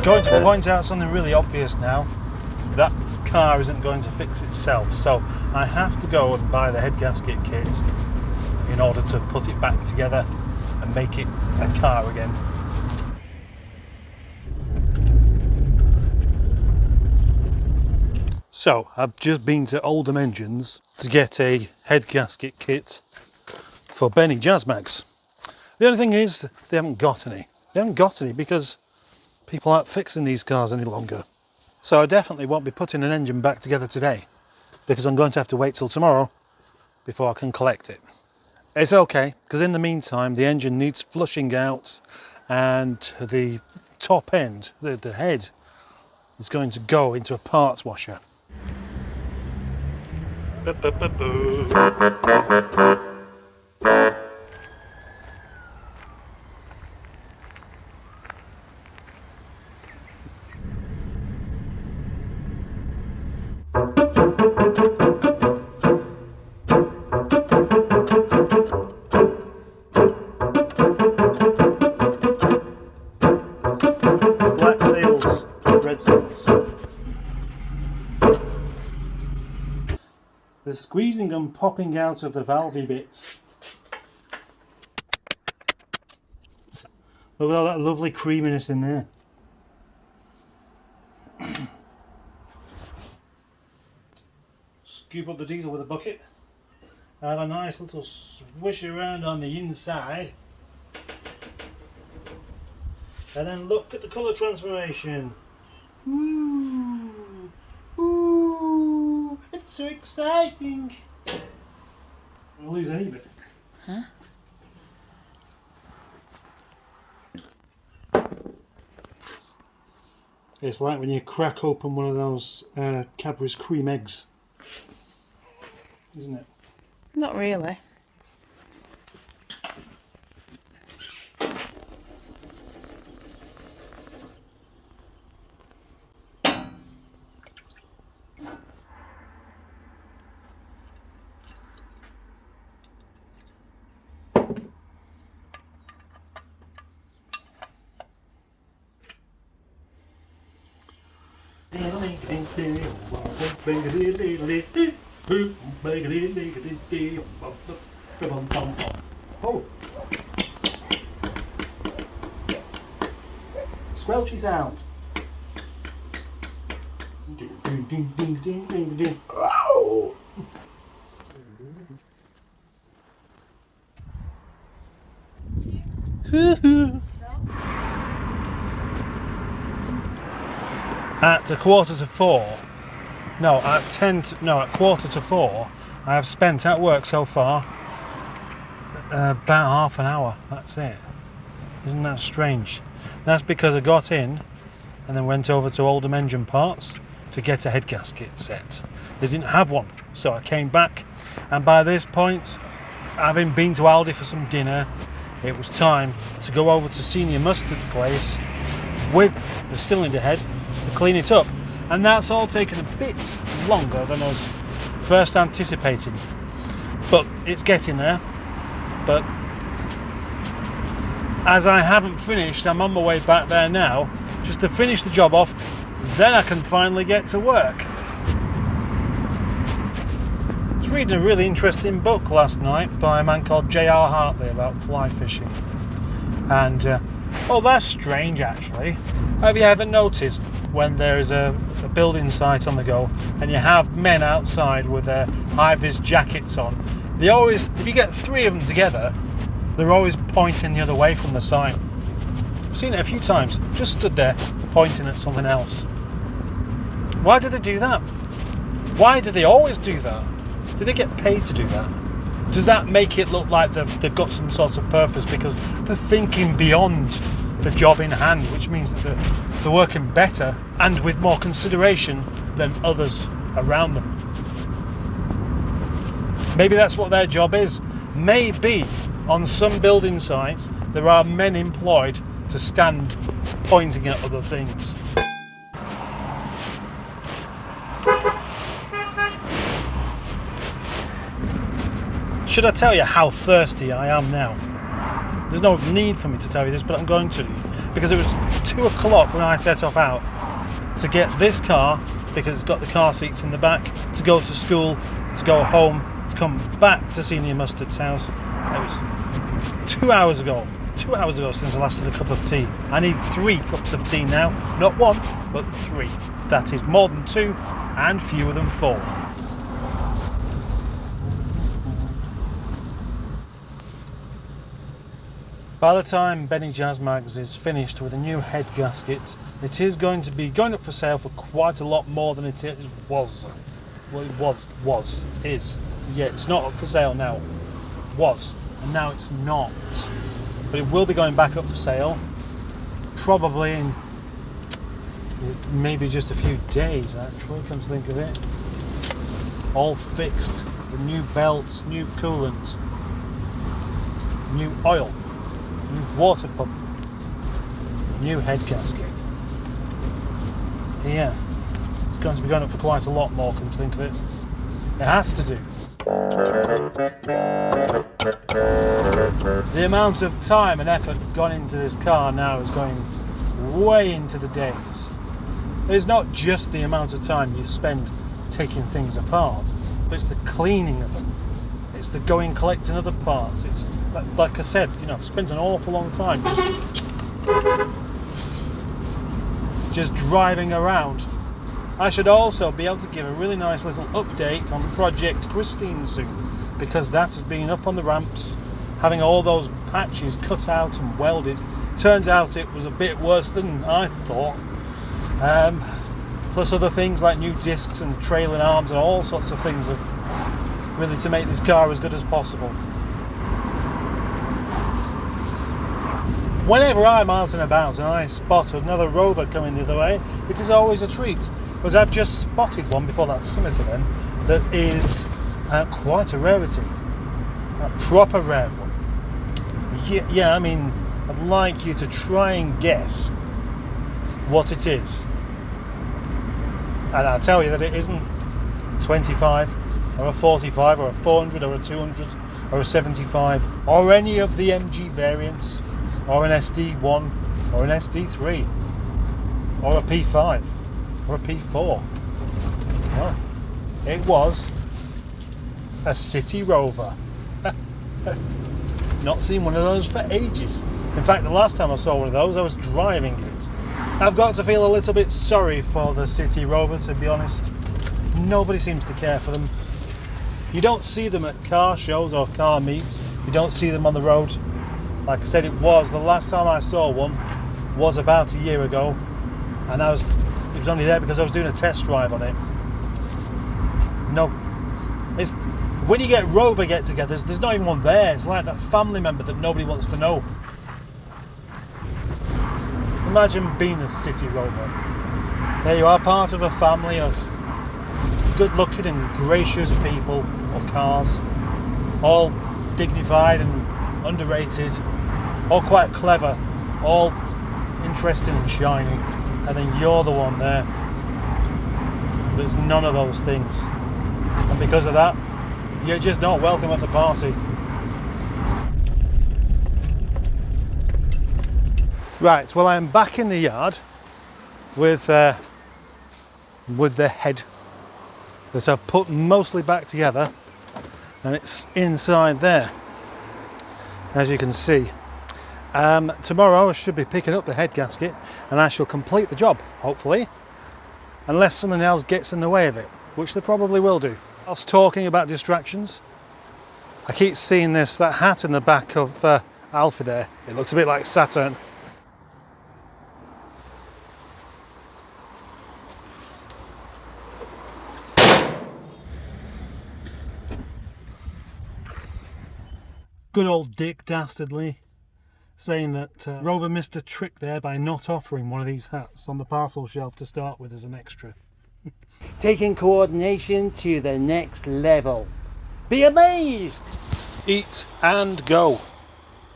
going to point out something really obvious now. That car isn't going to fix itself, so I have to go and buy the head gasket kit in order to put it back together and make it a car again. So I've just been to Oldham Engines to get a head gasket kit for Benny Jazzmags. The only thing is they haven't got any. They haven't got any because people aren't fixing these cars any longer. So I definitely won't be putting an engine back together today because I'm going to have to wait till tomorrow before I can collect it. It's okay, because in the meantime the engine needs flushing out and the top end, the head, is going to go into a parts washer. Black seals, red seals. The squeezing and popping out of the valvey bits. Look at all that lovely creaminess in there. Scoop up the diesel with a bucket. Have a nice little swish around on the inside. And then look at the colour transformation. Ooh, ooh, it's so exciting. I'll lose any bit. Huh? It's like when you crack open one of those Cadbury's cream eggs, isn't it? Not really. Oh, squelchy sound. Oh. At a quarter to four, no, at quarter to four, I have spent at work so far about half an hour. That's it. Isn't that strange? That's because I got in and then went over to Oldham Engine Parts to get a head gasket set. They didn't have one, so I came back, and by this point, having been to Aldi for some dinner, it was time to go over to Senior Mustard's place with the cylinder head to clean it up, and that's all taken a bit longer than I was first anticipating, but it's getting there. But as I haven't finished, I'm on my way back there now just to finish the job off, then I can finally get to work. I was reading a really interesting book last night by a man called J.R. Hartley about fly fishing, and oh, that's strange actually. Have you ever noticed when there is a building site on the go and you have men outside with their high-vis jackets on, they always, if you get three of them together, they're always pointing the other way from the site. I've seen it a few times, just stood there pointing at something else. Why do they do that? Why do they always do that? Do they get paid to do that? Does that make it look like they've got some sort of purpose because they're thinking beyond the job in hand, which means that they're working better and with more consideration than others around them? Maybe that's what their job is. Maybe on some building sites there are men employed to stand pointing at other things. Should I tell you how thirsty I am now? There's no need for me to tell you this, but I'm going to, because it was 2 o'clock when I set off out to get this car, because it's got the car seats in the back, to go to school, to go home, to come back to Senior Mustard's house. It was 2 hours ago. 2 hours ago since I last had a cup of tea. I need 3 cups of tea now. Not 1, but 3. That is more than 2 and fewer than 4. By the time Benny Jazmags is finished with a new head gasket, it is going to be going up for sale for quite a lot more than it was. Well, it is. Yeah, it's not up for sale now. Was, and now it's not. But it will be going back up for sale, probably in maybe just a few days, actually, come to think of it. All fixed, the new belts, new coolant, new oil, new water pump, new head gasket. Yeah, it's going to be going up for quite a lot more, come to think of it. It has to do. The amount of time and effort gone into this car now is going way into the days. It's not just the amount of time you spend taking things apart, but it's the cleaning of them. It's the going collecting other parts. It's like I said, you know, I've spent an awful long time just driving around. I should also be able to give a really nice little update on Project Christine soon, because that has been up on the ramps, having all those patches cut out and welded. Turns out it was a bit worse than I thought. Plus other things like new discs and trailing arms and all sorts of things of really to make this car as good as possible. Whenever I'm out and about and I spot another Rover coming the other way, it is always a treat. Because I've just spotted one before that Scimitar then that is quite a rarity, a proper rare one. Yeah, I mean, I'd like you to try and guess what it is. And I'll tell you that it isn't a 25 or a 45 or a 400 or a 200 or a 75 or any of the MG variants or an SD1 or an SD3 or a P5 or a P4. No, it was a City Rover. Not seen one of those for ages. In fact, the last time I saw one of those, I was driving it. I've got to feel a little bit sorry for the City Rover, to be honest. Nobody seems to care for them. You don't see them at car shows or car meets. You don't see them on the road. Like I said, the last time I saw one was about a year ago, and it was only there because I was doing a test drive on it. No, it's when you get Rover get-togethers, there's not even one there. It's like that family member that nobody wants to know. Imagine being a City Rover. There you are, part of a family of good-looking and gracious people or cars, all dignified and underrated, all quite clever, all interesting and shiny, and then you're the one there that's none of those things, and because of that you're just not welcome at the party. Right, well, I'm back in the yard with the head that I've put mostly back together, and it's inside there, as you can see. Tomorrow I should be picking up the head gasket and I shall complete the job, hopefully, unless something else gets in the way of it, which they probably will do. Whilst talking about distractions, I keep seeing that hat in the back of Alfie there. It looks a bit like Saturn. Good old Dick Dastardly saying that Rover missed a trick there by not offering one of these hats on the parcel shelf to start with as an extra. Taking coordination to the next level. Be amazed! Eat and go.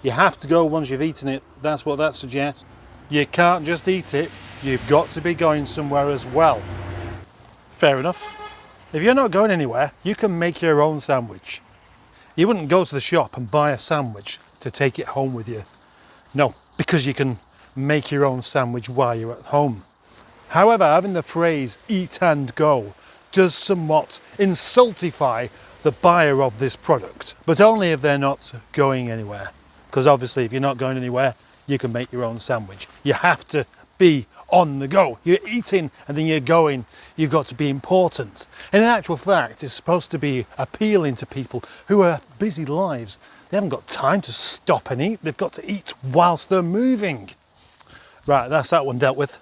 You have to go once you've eaten it. That's what that suggests. You can't just eat it. You've got to be going somewhere as well. Fair enough. If you're not going anywhere, you can make your own sandwich. You wouldn't go to the shop and buy a sandwich to take it home with you. No, because you can make your own sandwich while you're at home. However, having the phrase eat and go does somewhat insultify the buyer of this product, but only if they're not going anywhere. Because obviously if you're not going anywhere, you can make your own sandwich. You have to be on the go. You're eating and then you're going. You've got to be important. And in actual fact, it's supposed to be appealing to people who have busy lives. They haven't got time to stop and eat. They've got to eat whilst they're moving. Right, that's that one dealt with.